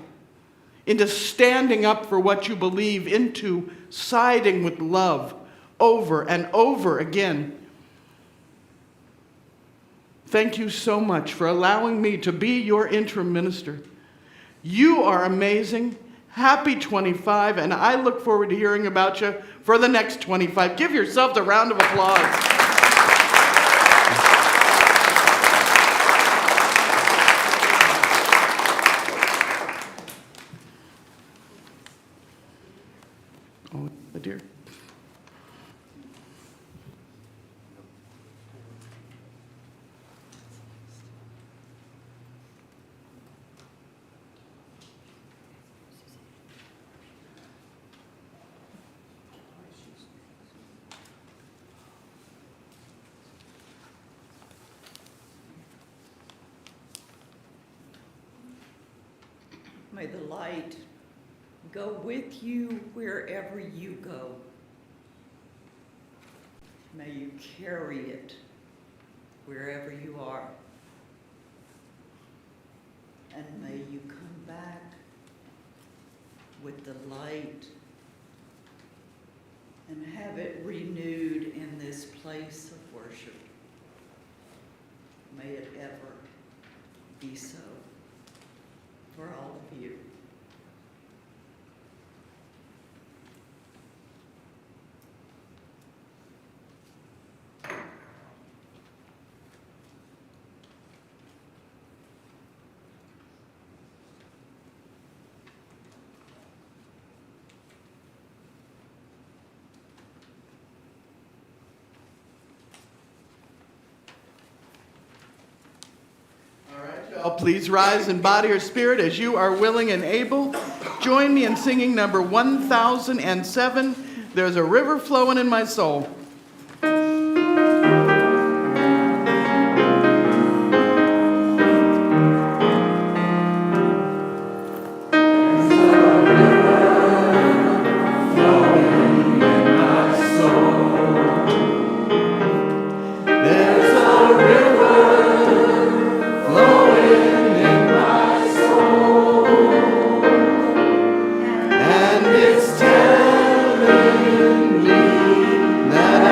into standing up for what you believe, into siding with love over and over again. Thank you so much for allowing me to be your interim minister. You are amazing. Happy 25, and I look forward to hearing about you for the next 25. Give yourselves a round of applause. Oh, dear. May the light go with you wherever you go. May you carry it wherever you are. And may you come back with the light and have it renewed in this place of worship. May it ever be so for all of you. Please rise in body or spirit as you are willing and able. Join me in singing number 1007, There's a River Flowing in My Soul. And it's telling me that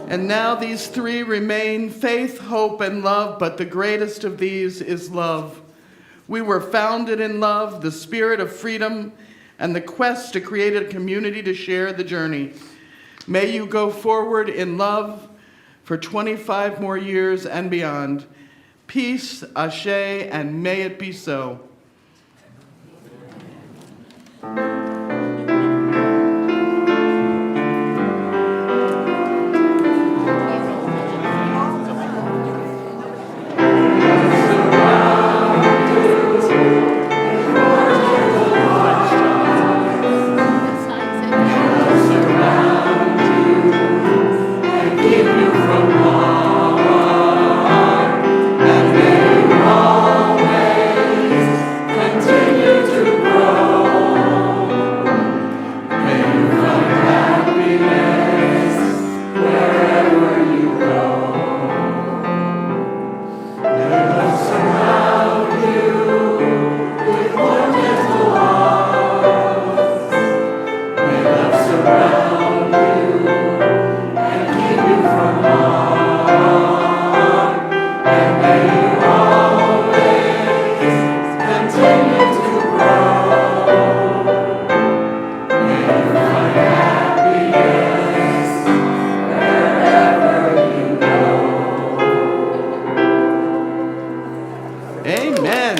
And now these three remain: faith, hope, and love, but the greatest of these is love. We were founded in love, the spirit of freedom, and the quest to create a community to share the journey. May you go forward in love for 25 more years and beyond. Peace, ashe, and may it be so. Amen.